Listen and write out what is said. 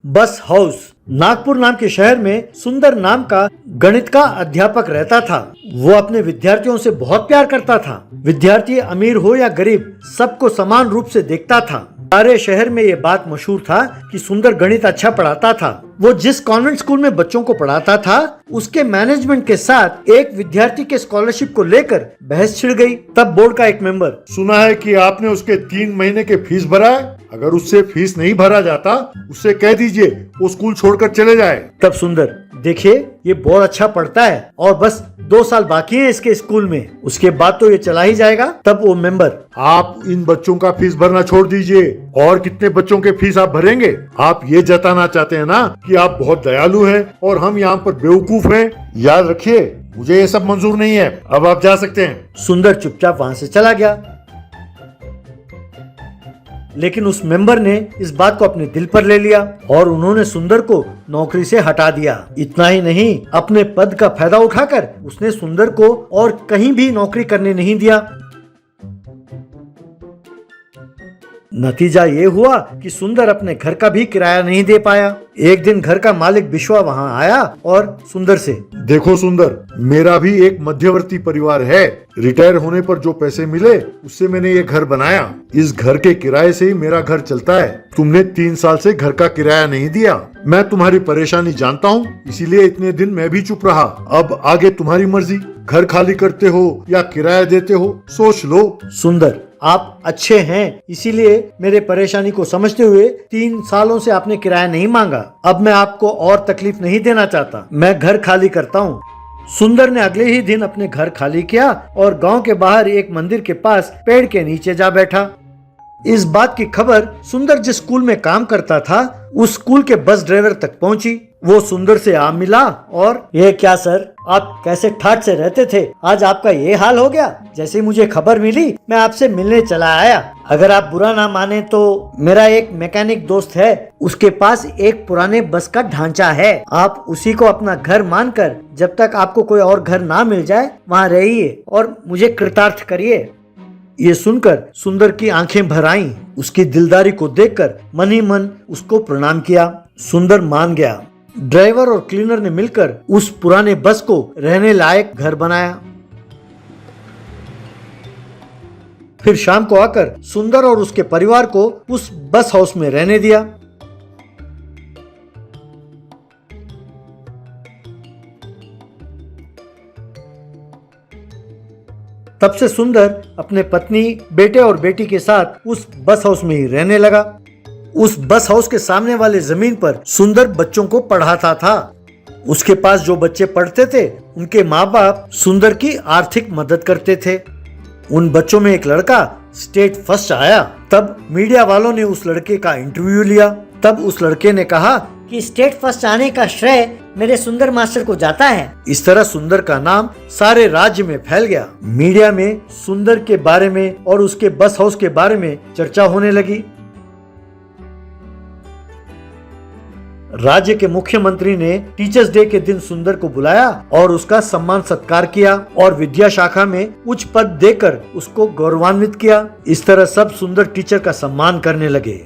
बस हाउस। नागपुर नाम के शहर में सुंदर नाम का गणित का अध्यापक रहता था। वो अपने विद्यार्थियों से बहुत प्यार करता था। विद्यार्थी अमीर हो या गरीब, सबको समान रूप से देखता था। सारे शहर में ये बात मशहूर था कि सुंदर गणित अच्छा पढ़ाता था। वो जिस कॉन्वेंट स्कूल में बच्चों को पढ़ाता था, उसके मैनेजमेंट के साथ एक विद्यार्थी के स्कॉलरशिप को लेकर बहस छिड़ गई। तब बोर्ड का एक मेंबर, सुना है कि आपने उसके 3 महीने के फीस भरा है। अगर उससे फीस नहीं भरा जाता, उससे कह दीजिए वो स्कूल छोड़कर चले जाए। तब सुंदर, देखिए ये बहुत अच्छा पढ़ता है और बस 2 साल बाकी हैं इसके स्कूल में, उसके बाद तो ये चला ही जाएगा। तब वो मेंबर, आप इन बच्चों का फीस भरना छोड़ दीजिए। और कितने बच्चों के फीस आप भरेंगे? आप ये जताना चाहते हैं ना कि आप बहुत दयालु हैं और हम यहाँ पर बेवकूफ हैं। याद रखिए, मुझे ये सब मंजूर नहीं है। अब आप जा सकते हैं। सुंदर चुपचाप वहाँ से चला गया। लेकिन उस मेंबर ने इस बात को अपने दिल पर ले लिया और उन्होंने सुंदर को नौकरी से हटा दिया। इतना ही नहीं, अपने पद का फायदा उठाकर उसने सुंदर को और कहीं भी नौकरी करने नहीं दिया। नतीजा ये हुआ कि सुंदर अपने घर का भी किराया नहीं दे पाया। एक दिन घर का मालिक विश्वा वहाँ आया और सुंदर से, देखो सुंदर, मेरा भी एक मध्यवर्ती परिवार है। रिटायर होने पर जो पैसे मिले उससे मैंने ये घर बनाया। इस घर के किराए से ही मेरा घर चलता है। तुमने 3 साल से घर का किराया नहीं दिया। मैं तुम्हारी परेशानी जानता हूँ, इसीलिए इतने दिन मैं भी चुप रहा। अब आगे तुम्हारी मर्जी, घर खाली करते हो या किराया देते हो, सोच लो। सुंदर, आप अच्छे हैं, इसीलिए मेरे परेशानी को समझते हुए 3 सालों से आपने किराया नहीं मांगा। अब मैं आपको और तकलीफ नहीं देना चाहता। मैं घर खाली करता हूँ। सुंदर ने अगले ही दिन अपने घर खाली किया और गांव के बाहर एक मंदिर के पास पेड़ के नीचे जा बैठा। इस बात की खबर सुंदर जिस स्कूल में काम करता था, उस स्कूल के बस ड्राइवर तक पहुंची। वो सुंदर से आ मिला और, ये क्या सर, आप कैसे ठाठ से रहते थे, आज आपका ये हाल हो गया। जैसे मुझे खबर मिली, मैं आपसे मिलने चला आया। अगर आप बुरा ना माने तो मेरा एक मैकेनिक दोस्त है, उसके पास एक पुराने बस का ढांचा है। आप उसी को अपना घर मानकर जब तक आपको कोई और घर ना मिल जाए वहाँ रहिए और मुझे कृतार्थ करिए। ये सुनकर सुंदर की आंखें भर आईं। उसकी दिलदारी को देखकर मन ही मन उसको प्रणाम किया। सुंदर मान गया। ड्राइवर और क्लीनर ने मिलकर उस पुराने बस को रहने लायक घर बनाया। फिर शाम को आकर सुंदर और उसके परिवार को उस बस हाउस में रहने दिया। तब से सुंदर अपने पत्नी, बेटे और बेटी के साथ उस बस हाउस में ही रहने लगा। उस बस हाउस के सामने वाले जमीन पर सुंदर बच्चों को पढ़ाता था। उसके पास जो बच्चे पढ़ते थे, उनके माँ बाप सुंदर की आर्थिक मदद करते थे। उन बच्चों में एक लड़का स्टेट फर्स्ट आया। तब मीडिया वालों ने उस लड़के का इंटरव्यू लिया। तब उस लड़के ने कहा कि स्टेट फर्स्ट आने का श्रेय मेरे सुंदर मास्टर को जाता है। इस तरह सुंदर का नाम सारे राज्य में फैल गया। मीडिया में सुंदर के बारे में और उसके बस हाउस के बारे में चर्चा होने लगी। राज्य के मुख्यमंत्री ने टीचर्स डे के दिन सुंदर को बुलाया और उसका सम्मान सत्कार किया और विद्या शाखा में उच्च पद देकर उसको गौरवान्वित किया। इस तरह सब सुंदर टीचर का सम्मान करने लगे।